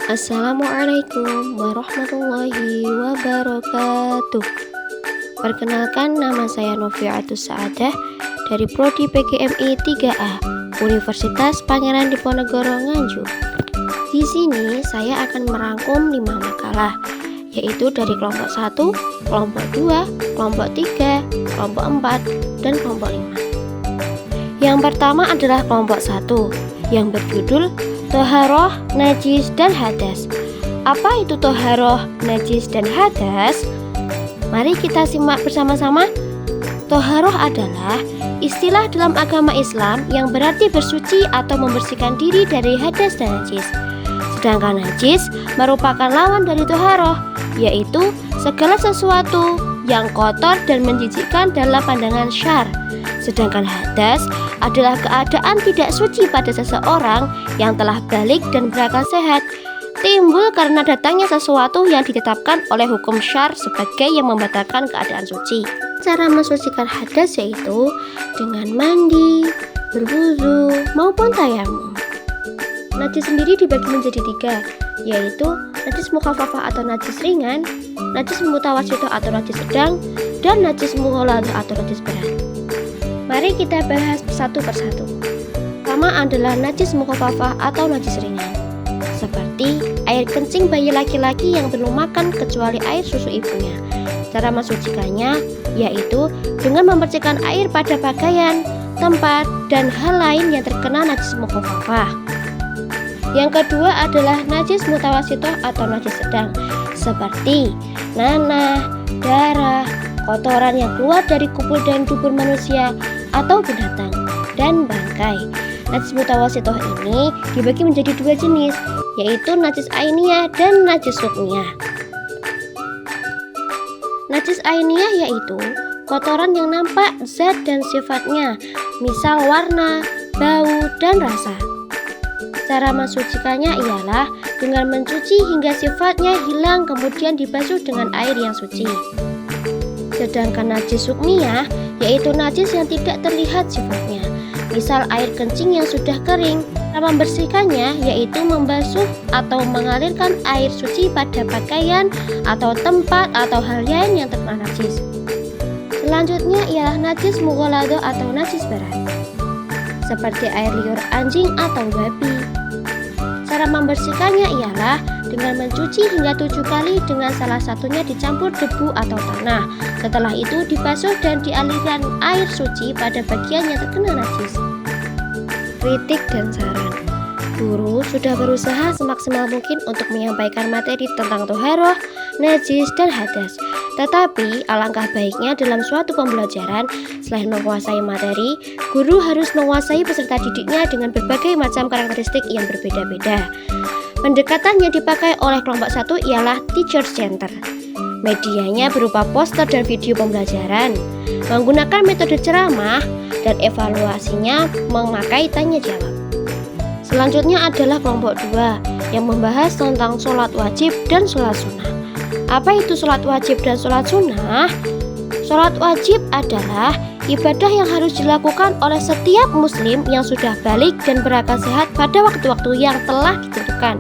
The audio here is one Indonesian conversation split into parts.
Assalamualaikum warahmatullahi wabarakatuh. Perkenalkan, nama saya Noviatus Saadah dari Prodi PGMI 3A Universitas Pangeran Diponegoro Nganjuk. Di sini saya akan merangkum 5 makalah, yaitu dari kelompok 1, kelompok 2, kelompok 3, kelompok 4, dan kelompok 5. Yang pertama adalah kelompok 1 yang berjudul Toharoh, Najis, dan Hadas. Apa itu toharoh, najis, dan hadas? Mari kita simak bersama-sama. Toharoh adalah istilah dalam agama Islam yang berarti bersuci atau membersihkan diri dari hadas dan najis. Sedangkan najis merupakan lawan dari toharoh, yaitu segala sesuatu yang kotor dan menjijikkan dalam pandangan syar. Sedangkan hadas adalah keadaan tidak suci pada seseorang yang telah balik dan berakal sehat, timbul karena datangnya sesuatu yang ditetapkan oleh hukum syar sebagai yang membatalkan keadaan suci. Cara mensucikan hadas yaitu dengan mandi, berwudu, maupun tayamum. Najis sendiri dibagi menjadi 3, yaitu najis mukhafafah atau najis ringan, najis mutawasithah atau najis sedang, dan najis mughaladzah atau najis berat. Mari kita bahas satu persatu. Pertama adalah najis mukhafafah atau najis ringan, seperti air kencing bayi laki-laki yang belum makan kecuali air susu ibunya. Cara mensucikannya yaitu dengan memercikkan air pada pakaian, tempat, dan hal lain yang terkena najis mukhafafah. Yang kedua adalah najis mutawasithah atau najis sedang, seperti nanah, darah, kotoran yang keluar dari kupul dan dubur manusia atau binatang, dan bangkai. Najis mutawasithah ini dibagi menjadi 2 jenis, yaitu najis ainiyah dan najis hukmiyah. Najis ainiyah yaitu kotoran yang nampak zat dan sifatnya, misal warna, bau, dan rasa. Cara mensucikannya ialah dengan mencuci hingga sifatnya hilang kemudian dibasuh dengan air yang suci. Sedangkan najis hukmiyah yaitu najis yang tidak terlihat sifatnya, misal air kencing yang sudah kering. Cara membersihkannya yaitu membasuh atau mengalirkan air suci pada pakaian atau tempat atau hal lain yang terkena najis. Selanjutnya ialah najis mughaladzah atau najis berat, seperti air liur anjing atau babi. Cara membersihkannya ialah dengan mencuci hingga 7 kali dengan salah satunya dicampur debu atau tanah. Setelah itu dibasuh dan dialirkan air suci pada bagian yang terkena najis. Kritik dan saran. Guru sudah berusaha semaksimal mungkin untuk menyampaikan materi tentang toharoh, najis, dan hadas. Tetapi alangkah baiknya dalam suatu pembelajaran, selain menguasai materi, guru harus menguasai peserta didiknya dengan berbagai macam karakteristik yang berbeda-beda. Pendekatan yang dipakai oleh kelompok 1 ialah teacher center. Medianya berupa poster dan video pembelajaran, menggunakan metode ceramah, dan evaluasinya memakai tanya jawab. Selanjutnya adalah kelompok 2 yang membahas tentang sholat wajib dan sholat sunnah. Apa itu sholat wajib dan sholat sunnah? Sholat wajib adalah ibadah yang harus dilakukan oleh setiap muslim yang sudah balik dan berakal sehat pada waktu-waktu yang telah ditentukan,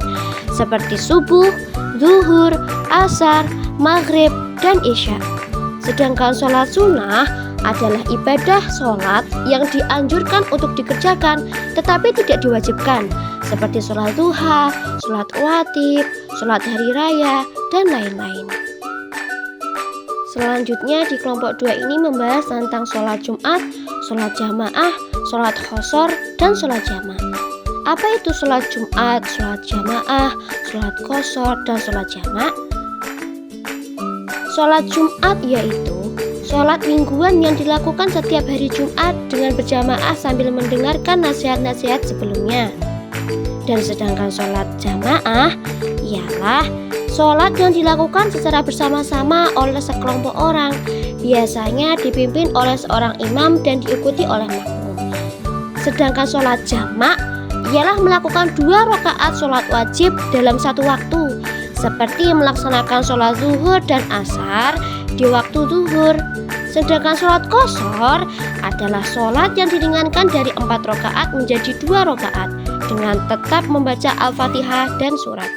seperti subuh, zuhur, asar, maghrib, dan isya. Sedangkan sholat sunnah adalah ibadah sholat yang dianjurkan untuk dikerjakan tetapi tidak diwajibkan, seperti sholat duha, sholat rawatib, sholat hari raya, dan lain-lain. Selanjutnya di kelompok 2 ini membahas tentang sholat Jumat, sholat jamaah, sholat khosor, dan sholat jamaah. Apa itu sholat Jumat, sholat jamaah, sholat khosor, dan sholat jamaah? Sholat Jumat yaitu sholat mingguan yang dilakukan setiap hari Jumat dengan berjamaah sambil mendengarkan nasihat-nasihat sebelumnya. Dan sedangkan sholat jamaah ialah sholat yang dilakukan secara bersama-sama oleh sekelompok orang, biasanya dipimpin oleh seorang imam dan diikuti oleh makmum. Sedangkan sholat jamak ialah melakukan 2 rakaat sholat wajib dalam satu waktu, seperti melaksanakan sholat zuhur dan asar di waktu zuhur. Sedangkan sholat qashar adalah sholat yang diringankan dari 4 rakaat menjadi 2 rakaat dengan tetap membaca Al-Fatihah dan surat.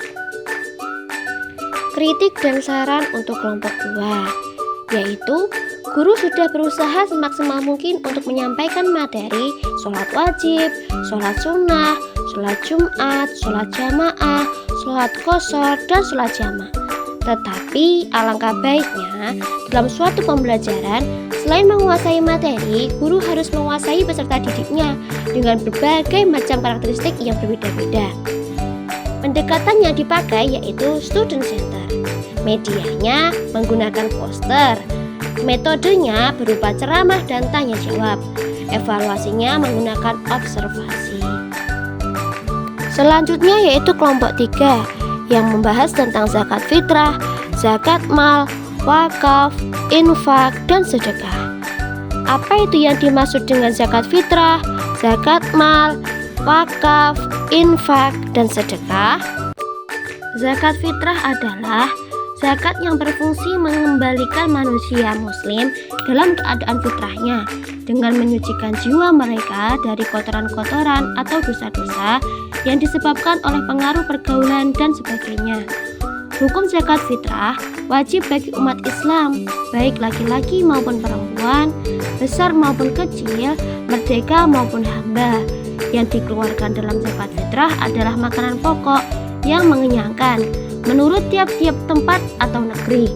Kritik dan saran untuk kelompok 2, yaitu guru sudah berusaha semaksimal mungkin untuk menyampaikan materi sholat wajib, sholat sunnah, sholat Jumat, sholat jamaah, sholat qashar, dan sholat jamaah. Tetapi alangkah baiknya dalam suatu pembelajaran, selain menguasai materi, guru harus menguasai peserta didiknya dengan berbagai macam karakteristik yang berbeda-beda. Pendekatan yang dipakai yaitu student center. Medianya menggunakan poster. Metodenya berupa ceramah dan tanya jawab. Evaluasinya menggunakan observasi. Selanjutnya yaitu kelompok 3 yang membahas tentang zakat fitrah, zakat mal, wakaf, infak, dan sedekah. Apa itu yang dimaksud dengan zakat fitrah, zakat mal, wakaf, infak, dan sedekah? Zakat fitrah adalah zakat yang berfungsi mengembalikan manusia muslim dalam keadaan fitrahnya dengan menyucikan jiwa mereka dari kotoran-kotoran atau dosa-dosa yang disebabkan oleh pengaruh pergaulan dan sebagainya. Hukum zakat fitrah wajib bagi umat Islam, baik laki-laki maupun perempuan, besar maupun kecil, merdeka maupun hamba. Yang dikeluarkan dalam zakat fitrah adalah makanan pokok yang mengenyangkan menurut tiap-tiap tempat atau negeri,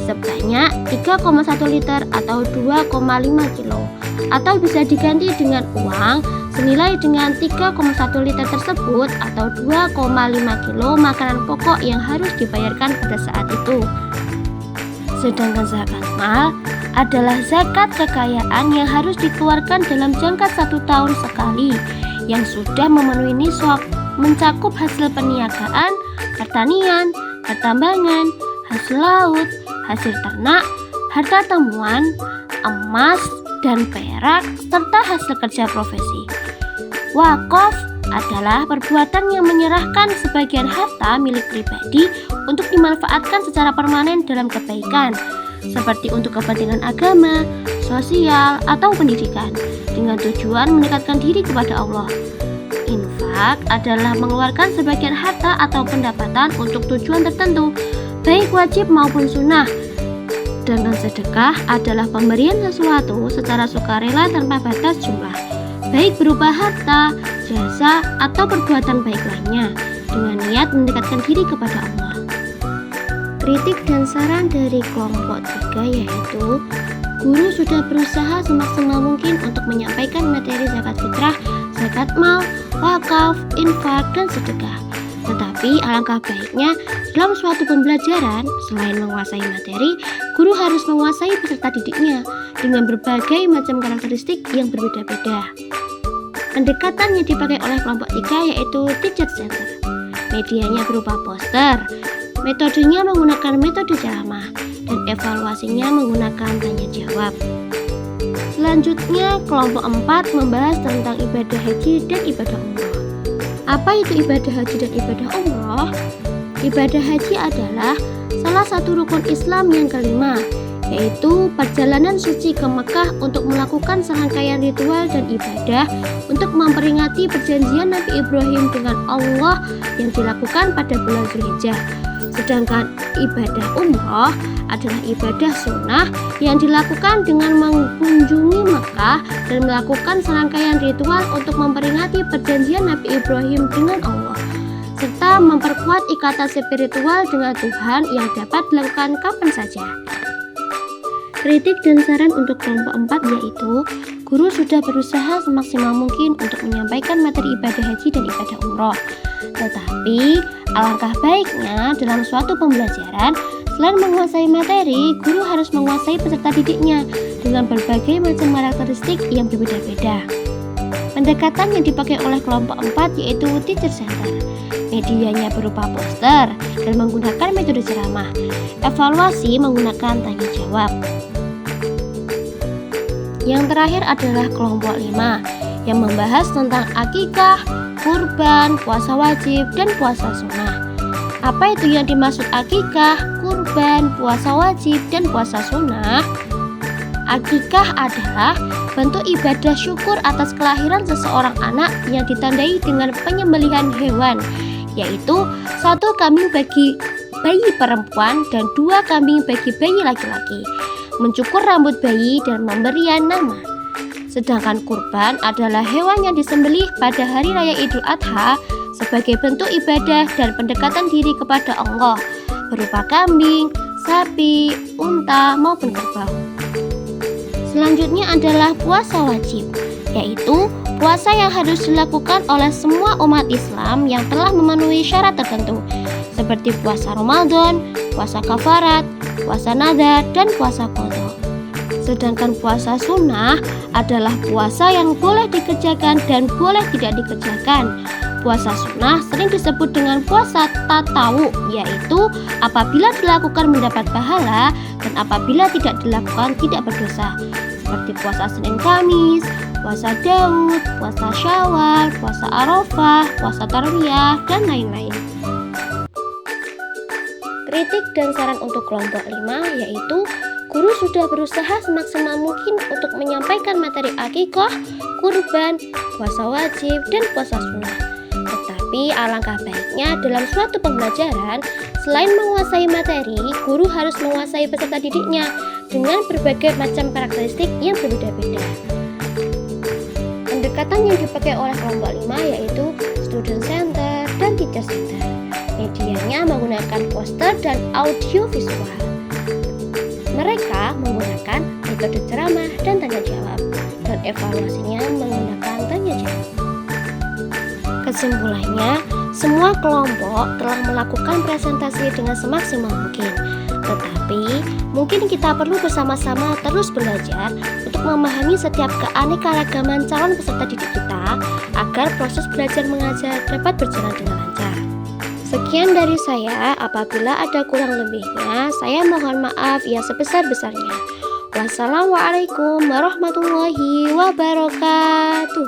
sebanyak 3,1 liter atau 2,5 kilo, atau bisa diganti dengan uang senilai dengan 3,1 liter tersebut atau 2,5 kilo makanan pokok yang harus dibayarkan pada saat itu. Sedangkan zakat mal adalah zakat kekayaan yang harus dikeluarkan dalam jangka 1 tahun sekali, yang sudah memenuhi nisab, mencakup hasil perniagaan, pertanian, pertambangan, hasil laut, hasil ternak, harta temuan, emas, dan perak, serta hasil kerja profesi. Wakaf adalah perbuatan yang menyerahkan sebagian harta milik pribadi untuk dimanfaatkan secara permanen dalam kebaikan, seperti untuk kepentingan agama, sosial, atau pendidikan, dengan tujuan mendekatkan diri kepada Allah. Infak adalah mengeluarkan sebagian harta atau pendapatan untuk tujuan tertentu, baik wajib maupun sunnah. Sedangkan sedekah adalah pemberian sesuatu secara sukarela tanpa batas jumlah, baik berupa harta, jasa, atau perbuatan baik lainnya, dengan niat mendekatkan diri kepada Allah. Kritik dan saran dari kelompok 3 yaitu guru sudah berusaha semaksimal mungkin untuk menyampaikan materi zakat fitrah, zakat mal, wakaf, infak, dan sedekah. Tetapi alangkah baiknya dalam suatu pembelajaran, selain menguasai materi, guru harus menguasai peserta didiknya dengan berbagai macam karakteristik yang berbeda-beda. Pendekatan yang dipakai oleh kelompok 3 yaitu teacher center. Medianya berupa poster. Metodenya menggunakan metode ceramah dan evaluasinya menggunakan tanya jawab. Selanjutnya, kelompok 4 membahas tentang ibadah haji dan ibadah umroh. Apa itu ibadah haji dan ibadah umroh? Ibadah haji adalah salah satu rukun Islam yang kelima, yaitu perjalanan suci ke Mekah untuk melakukan serangkaian ritual dan ibadah untuk memperingati perjanjian Nabi Ibrahim dengan Allah yang dilakukan pada bulan Zulhijjah. Sedangkan ibadah umroh adalah ibadah sunnah yang dilakukan dengan mengunjungi Mekah dan melakukan serangkaian ritual untuk memperingati perjanjian Nabi Ibrahim dengan Allah, serta memperkuat ikatan spiritual dengan Tuhan yang dapat dilakukan kapan saja. Kritik dan saran untuk kelompok 4 yaitu guru sudah berusaha semaksimal mungkin untuk menyampaikan materi ibadah haji dan ibadah umroh. Tetapi alangkah baiknya dalam suatu pembelajaran, selain menguasai materi, guru harus menguasai peserta didiknya dengan berbagai macam karakteristik yang berbeda-beda. Pendekatan yang dipakai oleh kelompok 4 yaitu teacher center. Medianya berupa poster dan menggunakan metode ceramah. Evaluasi menggunakan tanya jawab. Yang terakhir adalah kelompok 5 yang membahas tentang akikah, kurban, puasa wajib, dan puasa sunnah. Apa itu yang dimaksud akikah, kurban, puasa wajib, dan puasa sunnah? Akikah adalah bentuk ibadah syukur atas kelahiran seseorang anak yang ditandai dengan penyembelihan hewan, yaitu satu kambing bagi bayi perempuan dan 2 kambing bagi bayi laki-laki, mencukur rambut bayi dan memberian nama. Sedangkan kurban adalah hewan yang disembelih pada hari raya Idul Adha sebagai bentuk ibadah dan pendekatan diri kepada Allah, berupa kambing, sapi, unta, maupun kerbau. Selanjutnya adalah puasa wajib, yaitu puasa yang harus dilakukan oleh semua umat Islam yang telah memenuhi syarat tertentu, seperti puasa Ramadan, puasa kafarat, puasa nadar, dan puasa qadha. Sedangkan puasa sunnah adalah puasa yang boleh dikerjakan dan boleh tidak dikerjakan. Puasa sunnah sering disebut dengan puasa tatawu, yaitu apabila dilakukan mendapat pahala dan apabila tidak dilakukan tidak berdosa, seperti puasa Senin Kamis, puasa Daud, puasa Syawal, puasa Arafah, puasa Tarwiyah, dan lain-lain. Kritik dan saran untuk kelompok 5 yaitu guru sudah berusaha semaksimal mungkin untuk menyampaikan materi akikah, kurban, puasa wajib, dan puasa sunnah. Tetapi alangkah baiknya dalam suatu pembelajaran, selain menguasai materi, guru harus menguasai peserta didiknya dengan berbagai macam karakteristik yang berbeda-beda. Pendekatan yang dipakai oleh kelompok 5 yaitu student center dan teacher center. Medianya menggunakan poster dan audio visual. Mereka menggunakan metode ceramah dan tanya jawab, dan evaluasinya menggunakan tanya jawab. Kesimpulannya, semua kelompok telah melakukan presentasi dengan semaksimal mungkin. Tetapi, mungkin kita perlu bersama-sama terus belajar untuk memahami setiap keanekaragaman calon peserta didik kita agar proses belajar mengajar dapat berjalan dengan lancar. Sekian dari saya, apabila ada kurang lebihnya, saya mohon maaf yang sebesar-besarnya. Wassalamualaikum warahmatullahi wabarakatuh.